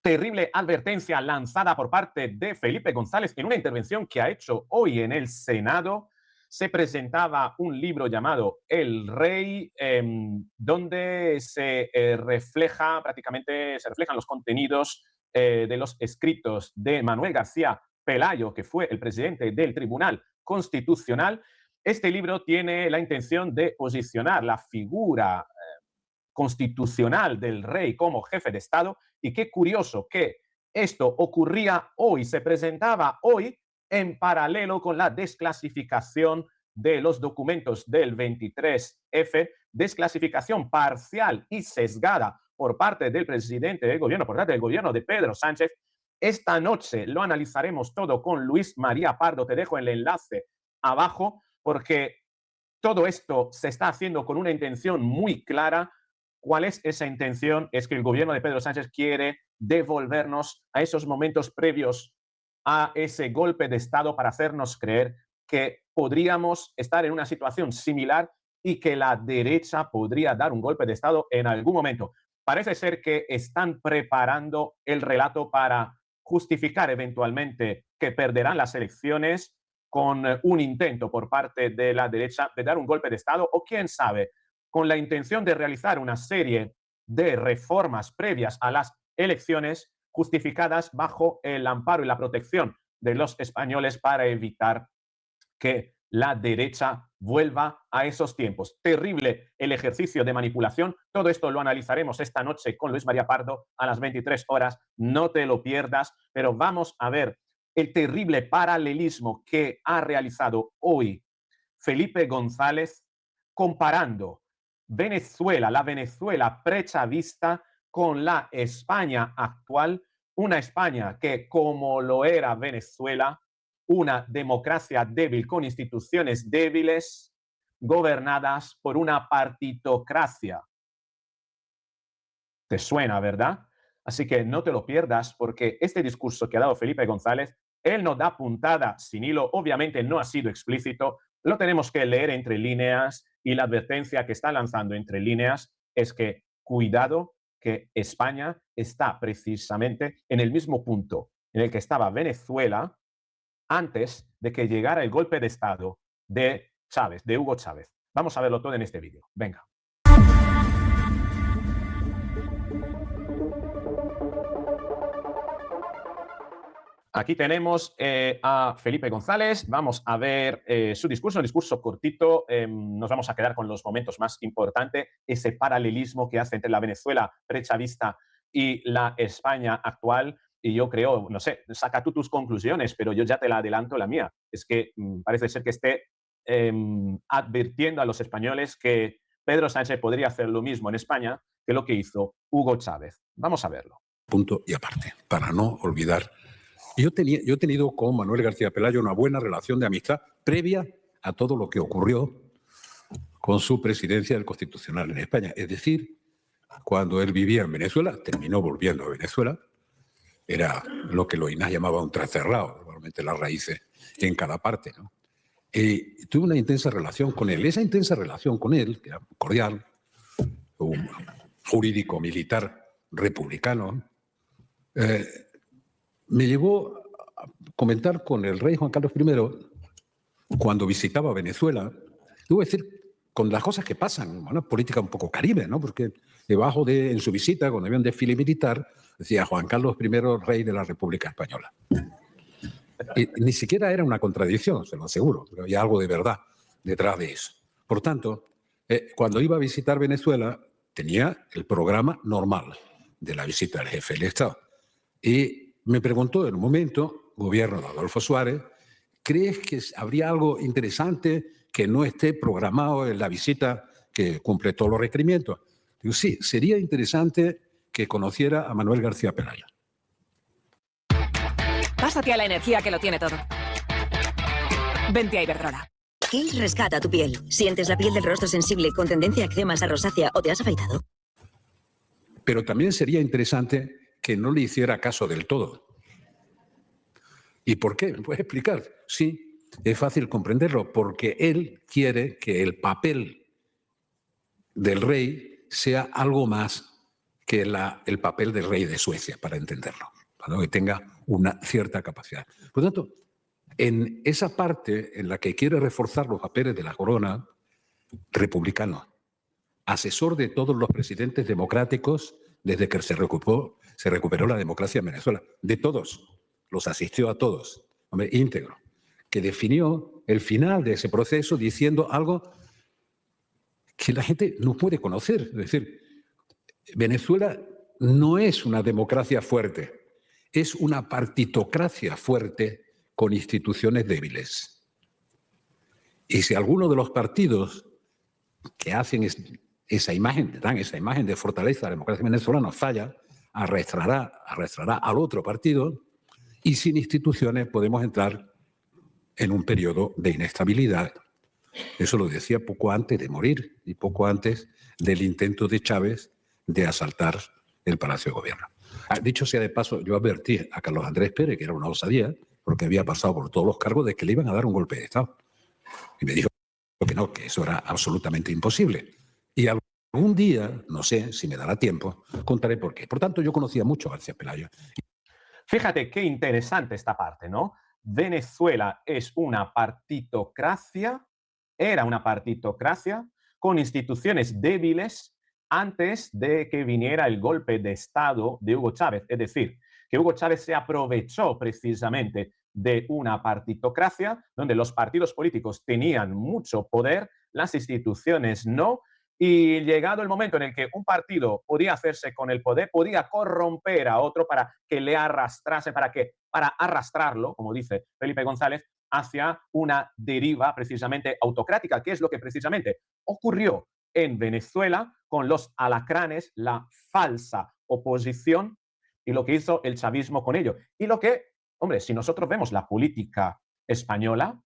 Terrible advertencia lanzada por parte de Felipe González en una intervención que ha hecho hoy en el Senado. Se presentaba un libro llamado El Rey, donde prácticamente se reflejan los contenidos de los escritos de Manuel García Pelayo, que fue el presidente del Tribunal Constitucional. Este libro tiene la intención de posicionar la figura constitucional del rey como jefe de Estado, y qué curioso que esto ocurría hoy, se presentaba hoy en paralelo con la desclasificación de los documentos del 23F, desclasificación parcial y sesgada por parte del presidente del gobierno, por parte del gobierno de Pedro Sánchez. Esta noche lo analizaremos todo con Luis María Pardo. Te dejo el enlace abajo porque todo esto se está haciendo con una intención muy clara. ¿Cuál es esa intención? Es que el gobierno de Pedro Sánchez quiere devolvernos a esos momentos previos a ese golpe de Estado para hacernos creer que podríamos estar en una situación similar y que la derecha podría dar un golpe de Estado en algún momento. Parece ser que están preparando el relato para justificar eventualmente que perderán las elecciones con un intento por parte de la derecha de dar un golpe de Estado, o quién sabe, con la intención de realizar una serie de reformas previas a las elecciones justificadas bajo el amparo y la protección de los españoles para evitar que la derecha vuelva a esos tiempos. Terrible el ejercicio de manipulación. Todo esto lo analizaremos esta noche con Luis María Pardo a las 23 horas. No te lo pierdas, pero vamos a ver el terrible paralelismo que ha realizado hoy Felipe González comparando Venezuela, la Venezuela prechavista, con la España actual, una España que, como lo era Venezuela, una democracia débil con instituciones débiles, gobernadas por una partitocracia. ¿Te suena, verdad? Así que no te lo pierdas, porque este discurso que ha dado Felipe González, él no da puntada sin hilo, obviamente no ha sido explícito, lo tenemos que leer entre líneas, y la advertencia que está lanzando entre líneas es que cuidado, que España está precisamente en el mismo punto en el que estaba Venezuela antes de que llegara el golpe de Estado de Chávez, de Hugo Chávez. Vamos a verlo todo en este vídeo. Venga. Aquí tenemos a Felipe González. Vamos a ver su discurso, un discurso cortito. Nos vamos a quedar con los momentos más importantes, ese paralelismo que hace entre la Venezuela prechavista y la España actual. Y yo creo, no sé, saca tú tus conclusiones, pero yo ya te la adelanto la mía. Es que parece ser que esté advirtiendo a los españoles que Pedro Sánchez podría hacer lo mismo en España que lo que hizo Hugo Chávez. Vamos a verlo. Punto y aparte, para no olvidar. Yo he tenido con Manuel García Pelayo una buena relación de amistad previa a todo lo que ocurrió con su presidencia del Constitucional en España. Es decir, cuando él vivía en Venezuela, terminó volviendo a Venezuela, era lo que Loinás llamaba un tracerrao, normalmente las raíces en cada parte, ¿no? Tuve una intensa relación con él. Esa intensa relación con él, que era cordial, un jurídico militar republicano, me llevó a comentar con el rey Juan Carlos I, cuando visitaba Venezuela, debo decir, con las cosas que pasan, una política un poco caribe, ¿no? Porque debajo en su visita, cuando había un desfile militar, decía Juan Carlos I, rey de la República Española. Y ni siquiera era una contradicción, se lo aseguro, pero había algo de verdad detrás de eso. Por tanto, cuando iba a visitar Venezuela, tenía el programa normal de la visita del jefe del Estado. Y me preguntó en un momento, gobierno de Adolfo Suárez, ¿crees que habría algo interesante que no esté programado en la visita que cumple todos los requerimientos? Digo, sí, sería interesante que conociera a Manuel García Pelayo. Pásate a la energía que lo tiene todo. Vente a Iberdrola. Kiehl's rescata tu piel. ¿Sientes la piel del rostro sensible con tendencia a eczemas, a rosácea o te has afeitado? Pero también sería interesante que no le hiciera caso del todo. ¿Y por qué? ¿Me puedes explicar? Sí, es fácil comprenderlo, porque él quiere que el papel del rey sea algo más que el papel del rey de Suecia, para entenderlo, ¿no? Que tenga una cierta capacidad. Por lo tanto, en esa parte en la que quiere reforzar los papeles de la corona, republicano, asesor de todos los presidentes democráticos desde que se recuperó la democracia en Venezuela, de todos, los asistió a todos, hombre, íntegro, que definió el final de ese proceso diciendo algo que la gente no puede conocer. Es decir, Venezuela no es una democracia fuerte, es una partitocracia fuerte con instituciones débiles. Y si alguno de los partidos que hacen esa imagen, dan esa imagen de fortaleza de la democracia venezolana falla, arrastrará al otro partido, y sin instituciones podemos entrar en un periodo de inestabilidad. Eso lo decía poco antes de morir y poco antes del intento de Chávez de asaltar el Palacio de Gobierno. Dicho sea de paso, yo advertí a Carlos Andrés Pérez, que era una osadía, porque había pasado por todos los cargos, de que le iban a dar un golpe de Estado. Y me dijo que no, que eso era absolutamente imposible. Y algún día, no sé si me dará tiempo, contaré por qué. Por tanto, yo conocía mucho a García Pelayo. Fíjate qué interesante esta parte, ¿no? Venezuela es una partitocracia, era una partitocracia con instituciones débiles antes de que viniera el golpe de Estado de Hugo Chávez. Es decir, que Hugo Chávez se aprovechó precisamente de una partitocracia donde los partidos políticos tenían mucho poder, las instituciones no, y llegado el momento en el que un partido podía hacerse con el poder, podía corromper a otro para que le arrastrase, para arrastrarlo, como dice Felipe González, hacia una deriva precisamente autocrática, que es lo que precisamente ocurrió en Venezuela con los alacranes, la falsa oposición, y lo que hizo el chavismo con ello. Y lo que, hombre, si nosotros vemos la política española,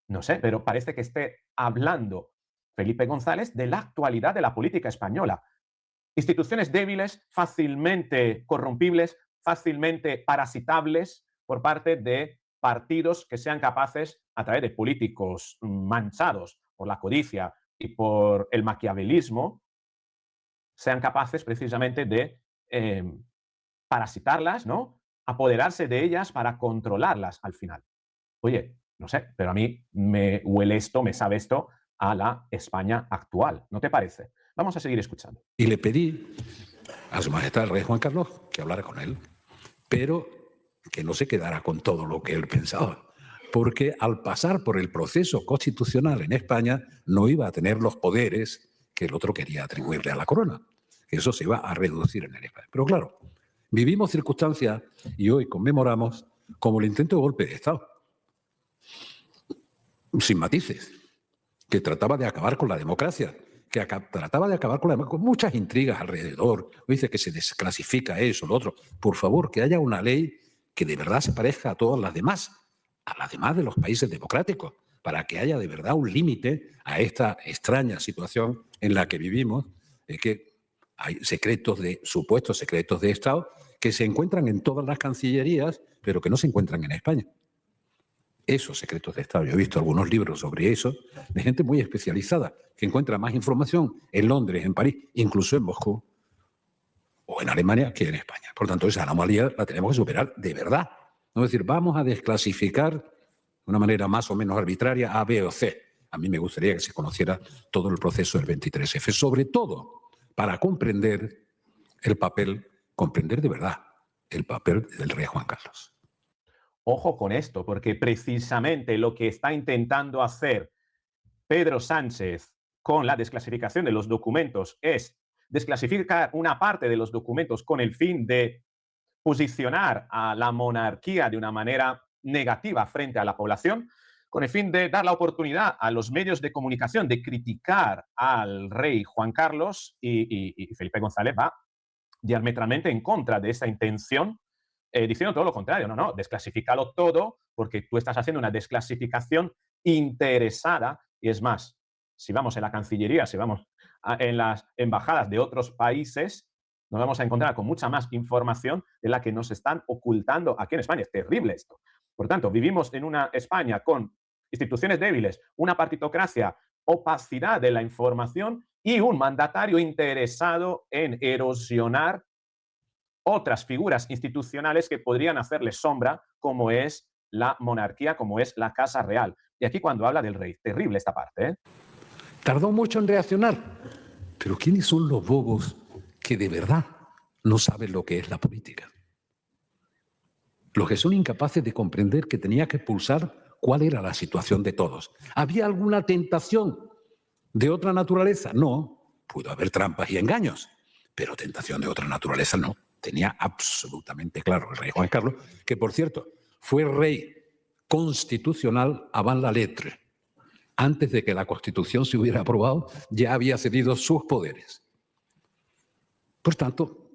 no sé, pero parece que esté hablando Felipe González de la actualidad de la política española. Instituciones débiles, fácilmente corrompibles, fácilmente parasitables por parte de partidos que sean capaces, a través de políticos manchados por la codicia y por el maquiavelismo, sean capaces precisamente de parasitarlas, ¿no? Apoderarse de ellas para controlarlas al final. Oye, no sé, pero a mí me huele esto, me sabe esto a la España actual. ¿No te parece? Vamos a seguir escuchando. Y le pedí a Su Majestad el Rey Juan Carlos que hablara con él, pero que no se quedara con todo lo que él pensaba, porque al pasar por el proceso constitucional en España no iba a tener los poderes que el otro quería atribuirle a la corona. Eso se iba a reducir en el España. Pero claro, vivimos circunstancias y hoy conmemoramos como el intento de golpe de Estado, sin matices, que trataba de acabar con la democracia, que trataba de acabar con muchas intrigas alrededor. Dice que se desclasifica eso, lo otro. Por favor, que haya una ley que de verdad se parezca a todas las demás, a las demás de los países democráticos, para que haya de verdad un límite a esta extraña situación en la que vivimos, que hay supuestos secretos de Estado que se encuentran en todas las cancillerías, pero que no se encuentran en España. Esos secretos de Estado. Yo he visto algunos libros sobre eso, de gente muy especializada, que encuentra más información en Londres, en París, incluso en Moscú o en Alemania que en España. Por tanto, esa anomalía la tenemos que superar de verdad. No es decir, vamos a desclasificar de una manera más o menos arbitraria A, B o C. A mí me gustaría que se conociera todo el proceso del 23F, sobre todo para comprender el papel, comprender de verdad el papel del rey Juan Carlos. Ojo con esto, porque precisamente lo que está intentando hacer Pedro Sánchez con la desclasificación de los documentos es desclasificar una parte de los documentos con el fin de posicionar a la monarquía de una manera negativa frente a la población, con el fin de dar la oportunidad a los medios de comunicación de criticar al rey Juan Carlos, y Felipe González va diametralmente en contra de esa intención, diciendo todo lo contrario. No, desclasifícalo todo, porque tú estás haciendo una desclasificación interesada. Y es más, si vamos en la Cancillería, si vamos en las embajadas de otros países, nos vamos a encontrar con mucha más información de la que nos están ocultando aquí en España. Es terrible esto. Por tanto, vivimos en una España con instituciones débiles, una partitocracia opacidad de la información y un mandatario interesado en erosionar otras figuras institucionales que podrían hacerle sombra, como es la monarquía, como es la Casa Real. Y aquí cuando habla del rey, terrible esta parte, ¿eh? Tardó mucho en reaccionar. Pero ¿quiénes son los bobos que de verdad no saben lo que es la política? Los que son incapaces de comprender que tenía que pulsar cuál era la situación de todos. ¿Había alguna tentación de otra naturaleza? No. Pudo haber trampas y engaños, pero tentación de otra naturaleza no. Tenía absolutamente claro el rey Juan Carlos, que por cierto fue rey constitucional avant la lettre. Antes de que la Constitución se hubiera aprobado, ya había cedido sus poderes. Por tanto,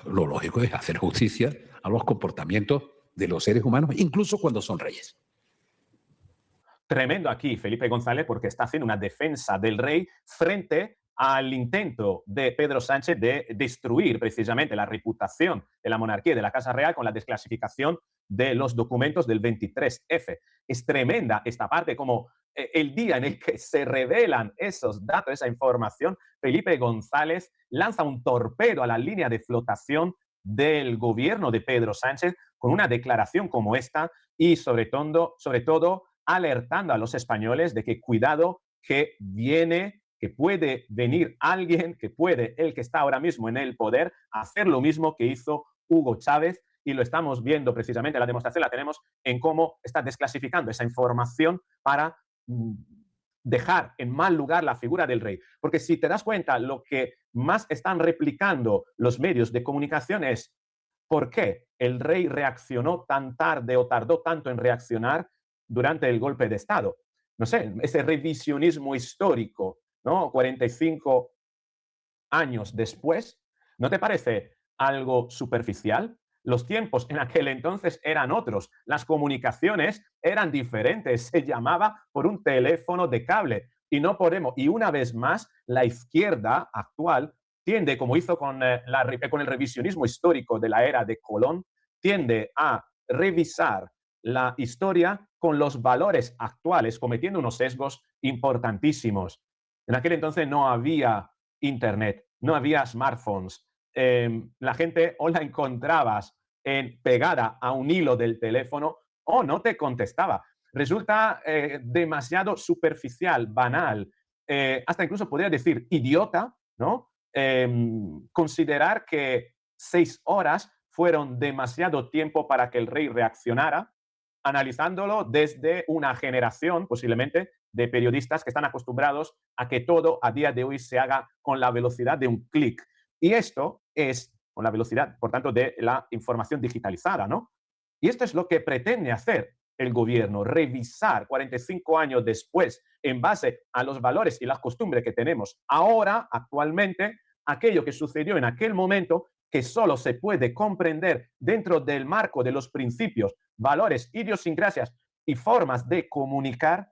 lo lógico es hacer justicia a los comportamientos de los seres humanos, incluso cuando son reyes. Tremendo aquí Felipe González, porque está haciendo una defensa del rey frente al intento de Pedro Sánchez de destruir precisamente la reputación de la monarquía y de la Casa Real con la desclasificación de los documentos del 23F. Es tremenda esta parte, como el día en el que se revelan esos datos, esa información, Felipe González lanza un torpedo a la línea de flotación del gobierno de Pedro Sánchez con una declaración como esta y sobre todo alertando a los españoles de que cuidado, que puede venir alguien, el que está ahora mismo en el poder, hacer lo mismo que hizo Hugo Chávez, y lo estamos viendo precisamente, la demostración la tenemos en cómo está desclasificando esa información para dejar en mal lugar la figura del rey. Porque si te das cuenta, lo que más están replicando los medios de comunicación es por qué el rey reaccionó tan tarde o tardó tanto en reaccionar durante el golpe de Estado. No sé, ese revisionismo histórico, ¿no? 45 años después, ¿no te parece algo superficial? Los tiempos en aquel entonces eran otros, las comunicaciones eran diferentes, se llamaba por un teléfono de cable y no podemos. Y una vez más, la izquierda actual tiende, como hizo con el revisionismo histórico de la era de Colón, tiende a revisar la historia con los valores actuales, cometiendo unos sesgos importantísimos. En aquel entonces no había internet, no había smartphones. La gente o la encontrabas pegada a un hilo del teléfono o no te contestaba. Resulta demasiado superficial, banal, hasta incluso podría decir idiota, ¿no? Considerar que 6 horas fueron demasiado tiempo para que el rey reaccionara, analizándolo desde una generación, posiblemente, de periodistas que están acostumbrados a que todo a día de hoy se haga con la velocidad de un clic. Y esto es con la velocidad, por tanto, de la información digitalizada, ¿no? Y esto es lo que pretende hacer el gobierno, revisar 45 años después, en base a los valores y las costumbres que tenemos ahora, actualmente, aquello que sucedió en aquel momento, que solo se puede comprender dentro del marco de los principios, valores, idiosincrasias y formas de comunicar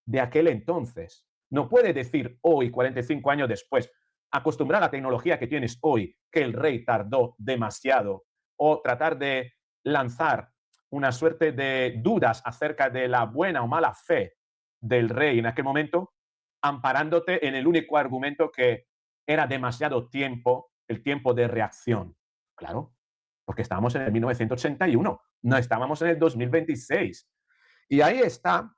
de aquel entonces. No puede decir hoy, 45 años después, acostumbrar a la tecnología que tienes hoy, que el rey tardó demasiado, o tratar de lanzar una suerte de dudas acerca de la buena o mala fe del rey en aquel momento, amparándote en el único argumento que era demasiado tiempo, el tiempo de reacción. Claro, porque estábamos en el 1981, no estábamos en el 2026. Y ahí está,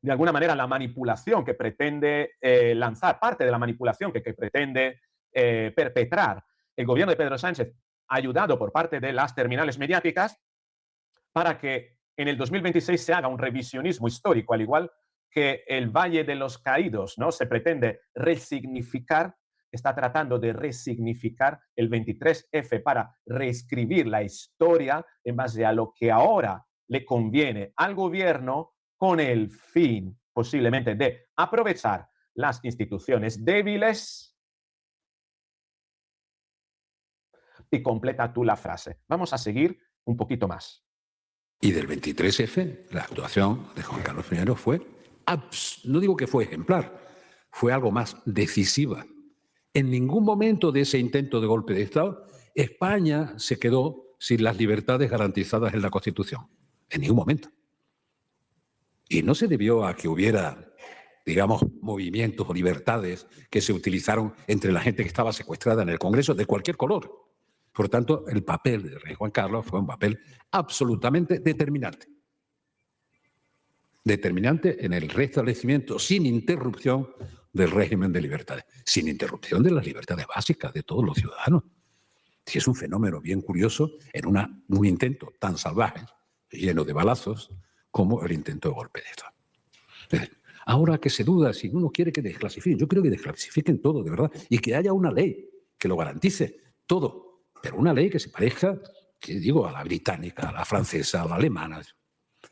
de alguna manera, la manipulación que pretende lanzar, parte de la manipulación que pretende perpetrar el gobierno de Pedro Sánchez, ayudado por parte de las terminales mediáticas, para que en el 2026 se haga un revisionismo histórico, al igual que el Valle de los Caídos, ¿no? Se pretende resignificar, está tratando de resignificar el 23F para reescribir la historia en base a lo que ahora le conviene al gobierno, con el fin posiblemente de aprovechar las instituciones débiles. Y completa tú la frase. Vamos a seguir un poquito más. Y del 23F, la actuación de Juan Carlos I fue, no digo que fue ejemplar, fue algo más decisiva. En ningún momento de ese intento de golpe de Estado, España se quedó sin las libertades garantizadas en la Constitución. En ningún momento. Y no se debió a que hubiera digamos, movimientos o libertades que se utilizaron entre la gente que estaba secuestrada en el Congreso de cualquier color. Por tanto, el papel del rey Juan Carlos fue un papel absolutamente determinante. Determinante en el restablecimiento sin interrupción del régimen de libertades, sin interrupción de las libertades básicas de todos los ciudadanos. Si es un fenómeno bien curioso en un intento tan salvaje, lleno de balazos, como el intento de golpe de Estado. Ahora que se duda si uno quiere que desclasifiquen, yo creo que desclasifiquen todo, de verdad, y que haya una ley que lo garantice todo, pero una ley que se parezca, que digo, a la británica, a la francesa, a la alemana.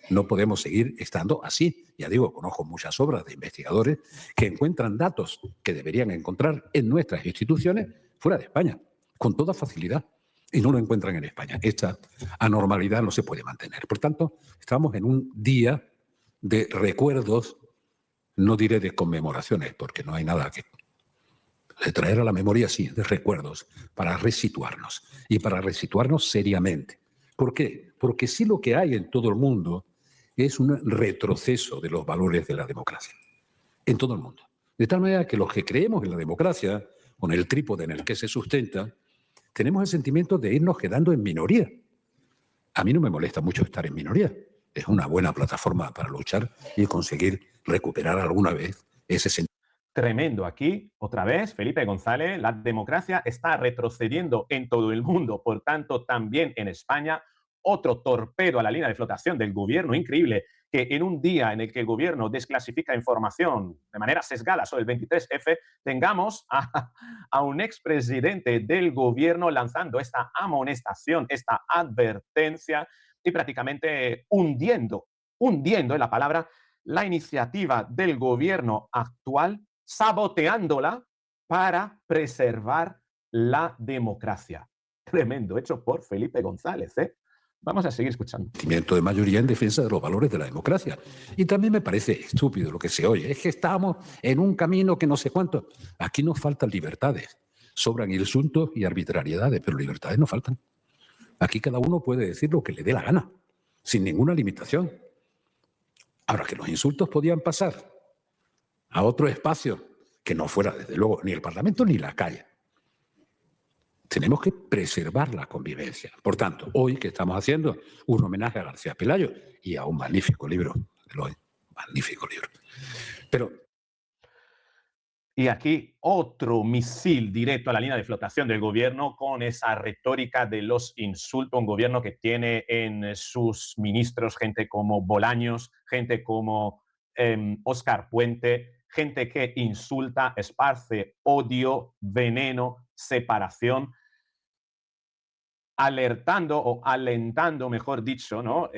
No podemos seguir estando así. Ya digo, conozco muchas obras de investigadores que encuentran datos que deberían encontrar en nuestras instituciones fuera de España, con toda facilidad, y no lo encuentran en España. Esta anormalidad no se puede mantener. Por tanto, estamos en un día de recuerdos, no diré de conmemoraciones, porque no hay nada que... De traer a la memoria, sí, de recuerdos, para resituarnos, y para resituarnos seriamente. ¿Por qué? Porque sí lo que hay en todo el mundo es un retroceso de los valores de la democracia. En todo el mundo. De tal manera que los que creemos en la democracia, con el trípode en el que se sustenta, tenemos el sentimiento de irnos quedando en minoría. A mí no me molesta mucho estar en minoría. Es una buena plataforma para luchar y conseguir recuperar alguna vez ese sentimiento. Tremendo. Aquí, otra vez, Felipe González, la democracia está retrocediendo en todo el mundo, por tanto, también en España. Otro torpedo a la línea de flotación del gobierno. Increíble que en un día en el que el gobierno desclasifica información de manera sesgada sobre el 23F, tengamos a un expresidente del gobierno lanzando esta amonestación, esta advertencia y prácticamente hundiendo es la palabra, la iniciativa del gobierno actual, saboteándola para preservar la democracia. Tremendo, hecho por Felipe González, ¿eh? Vamos a seguir escuchando. Sentimiento de mayoría en defensa de los valores de la democracia. Y también me parece estúpido lo que se oye. Es que estamos en un camino que no sé cuánto. Aquí nos faltan libertades. Sobran insultos y arbitrariedades, pero libertades no faltan. Aquí cada uno puede decir lo que le dé la gana, sin ninguna limitación. Ahora, que los insultos podían pasar a otro espacio que no fuera, desde luego, ni el Parlamento ni la calle. Tenemos que preservar la convivencia. Por tanto, hoy que estamos haciendo un homenaje a García Pelayo y a un magnífico libro, magnífico libro. Pero... Y aquí otro misil directo a la línea de flotación del gobierno con esa retórica de los insultos. Un gobierno que tiene en sus ministros gente como Bolaños, gente como Óscar Puente, gente que insulta, esparce odio, veneno, separación, alertando o alentando, mejor dicho, ¿no?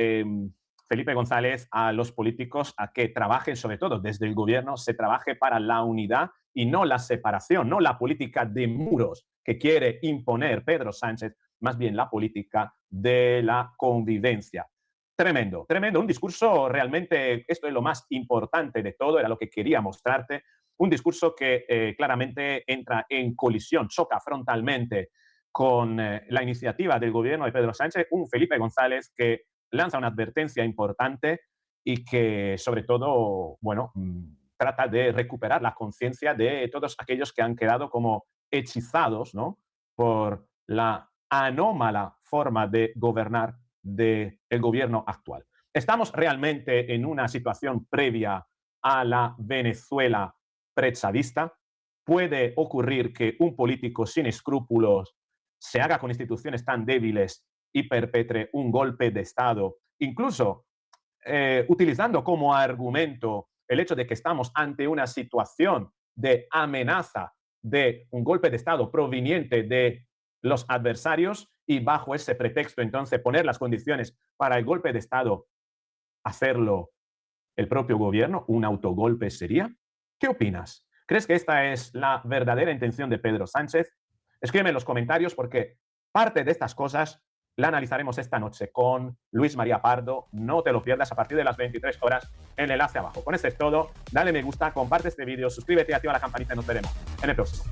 Felipe González, a los políticos a que trabajen, sobre todo desde el gobierno, se trabaje para la unidad y no la separación, no la política de muros que quiere imponer Pedro Sánchez, más bien la política de la convivencia. Tremendo, tremendo, un discurso realmente, esto es lo más importante de todo, era lo que quería mostrarte, un discurso que claramente entra en colisión, choca frontalmente con la iniciativa del gobierno de Pedro Sánchez, un Felipe González que lanza una advertencia importante y que, sobre todo, bueno, trata de recuperar la conciencia de todos aquellos que han quedado como hechizados, ¿no?, por la anómala forma de gobernar del gobierno actual. ¿Estamos realmente en una situación previa a la Venezuela prechadista? ¿Puede ocurrir que un político sin escrúpulos se haga con instituciones tan débiles y perpetre un golpe de Estado, incluso utilizando como argumento el hecho de que estamos ante una situación de amenaza de un golpe de Estado proveniente de los adversarios y bajo ese pretexto entonces poner las condiciones para el golpe de Estado, hacerlo el propio gobierno? ¿Un autogolpe sería? ¿Qué opinas? ¿Crees que esta es la verdadera intención de Pedro Sánchez? Escríbeme en los comentarios porque parte de estas cosas la analizaremos esta noche con Luis María Pardo. No te lo pierdas a partir de las 23 horas en el enlace abajo. Con esto es todo. Dale me gusta, comparte este vídeo, suscríbete, activa la campanita y nos veremos en el próximo.